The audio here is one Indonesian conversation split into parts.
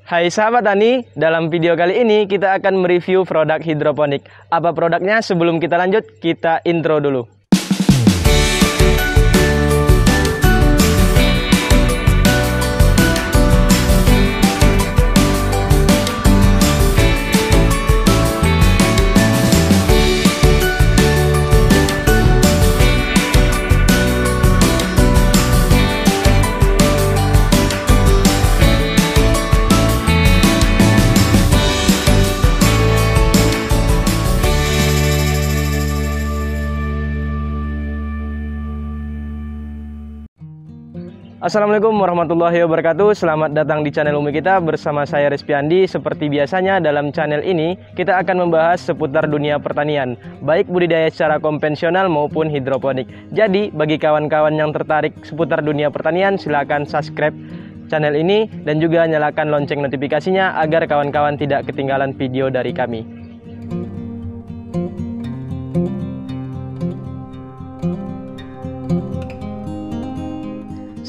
Hai sahabat tani, dalam video kali ini kita akan mereview produk hidroponik. Apa produknya? Sebelum kita lanjut, kita intro dulu. Assalamualaikum warahmatullahi wabarakatuh. Selamat datang di channel Umi kita bersama saya Rizky Andi. Seperti biasanya dalam channel ini kita akan membahas seputar dunia pertanian, baik budidaya secara konvensional maupun hidroponik. Jadi bagi kawan-kawan yang tertarik seputar dunia pertanian, silakan subscribe channel ini dan juga nyalakan lonceng notifikasinya agar kawan-kawan tidak ketinggalan video dari kami.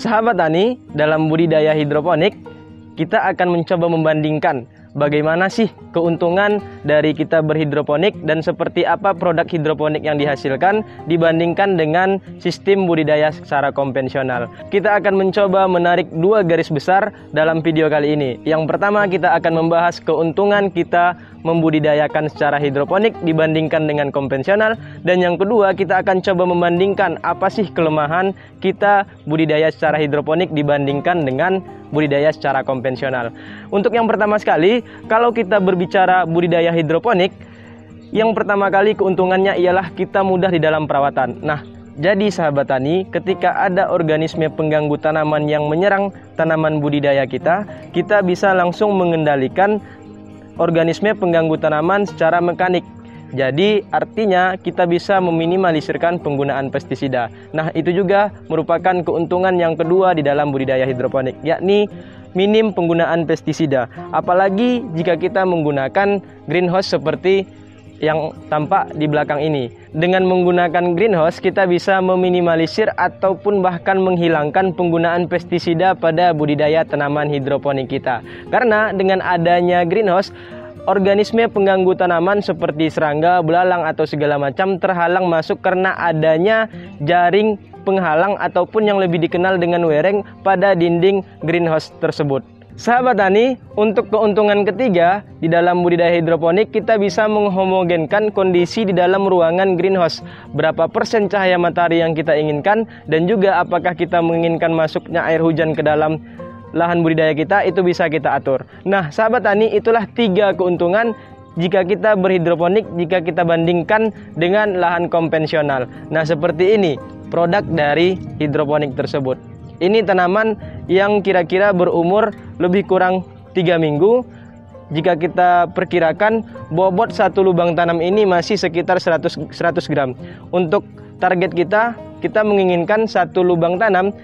Sahabat tani, dalam budidaya hidroponik, kita akan mencoba membandingkan bagaimana sih keuntungan dari kita berhidroponik dan seperti apa produk hidroponik yang dihasilkan dibandingkan dengan sistem budidaya secara konvensional. Kita akan mencoba menarik dua garis besar dalam video kali ini. Yang pertama, kita akan membahas keuntungan kita membudidayakan secara hidroponik dibandingkan dengan konvensional, dan yang kedua kita akan coba membandingkan apa sih kelemahan kita budidaya secara hidroponik dibandingkan dengan budidaya secara konvensional. Untuk yang pertama sekali, kalau kita berbicara budidaya hidroponik, yang pertama kali keuntungannya ialah kita mudah di dalam perawatan. Nah, jadi sahabat tani, ketika ada organisme pengganggu tanaman yang menyerang tanaman budidaya kita bisa langsung mengendalikan organisme pengganggu tanaman secara mekanik. Jadi artinya kita bisa meminimalisirkan penggunaan pestisida. Nah, itu juga merupakan keuntungan yang kedua di dalam budidaya hidroponik, yakni minim penggunaan pestisida. Apalagi jika kita menggunakan greenhouse seperti yang tampak di belakang ini. Dengan menggunakan greenhouse, kita bisa meminimalisir ataupun bahkan menghilangkan penggunaan pestisida pada budidaya tanaman hidroponik kita. Karena dengan adanya greenhouse, organisme pengganggu tanaman seperti serangga, belalang atau segala macam terhalang masuk karena adanya jaring penghalang ataupun yang lebih dikenal dengan wereng pada dinding greenhouse tersebut. Sahabat tani, untuk keuntungan ketiga di dalam budidaya hidroponik, kita bisa menghomogenkan kondisi di dalam ruangan greenhouse. Berapa persen cahaya matahari yang kita inginkan, dan juga apakah kita menginginkan masuknya air hujan ke dalam lahan budidaya kita, itu bisa kita atur. Nah, sahabat tani, itulah tiga keuntungan jika kita berhidroponik jika kita bandingkan dengan lahan konvensional. Nah, seperti ini produk dari hidroponik tersebut. Ini tanaman yang kira-kira berumur lebih kurang 3 minggu. Jika kita perkirakan bobot satu lubang tanam ini masih sekitar 100 gram. Untuk target kita menginginkan satu lubang tanam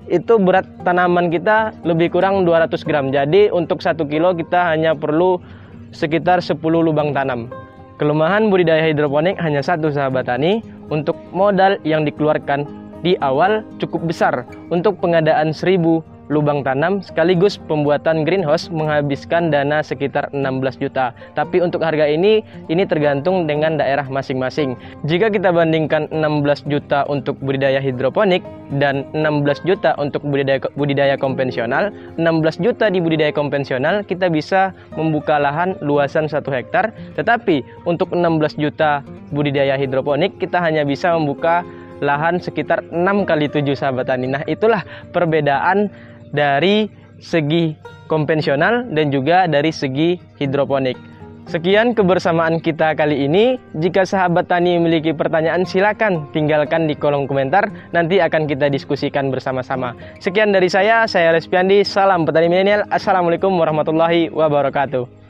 itu berat tanaman kita lebih kurang 200 gram. Jadi untuk 1 kilo kita hanya perlu sekitar 10 lubang tanam. Kelemahan budidaya hidroponik hanya satu, sahabat tani. Untuk modal yang dikeluarkan di awal cukup besar. Untuk pengadaan 1000 lubang tanam sekaligus pembuatan greenhouse menghabiskan dana sekitar 16 juta. Tapi untuk harga ini tergantung dengan daerah masing-masing. Jika kita bandingkan 16 juta untuk budidaya hidroponik dan 16 juta untuk budidaya konvensional, 16 juta di budidaya konvensional kita bisa membuka lahan luasan 1 hektar. Tetapi untuk 16 juta budidaya hidroponik kita hanya bisa membuka lahan sekitar 6 kali 7, sahabat tani. Nah, itulah perbedaan dari segi konvensional dan juga dari segi hidroponik. Sekian kebersamaan kita kali ini. Jika sahabat tani memiliki pertanyaan, silakan tinggalkan di kolom komentar. Nanti akan kita diskusikan bersama-sama. Sekian dari saya Rizky Andi. Salam petani milenial. Assalamualaikum warahmatullahi wabarakatuh.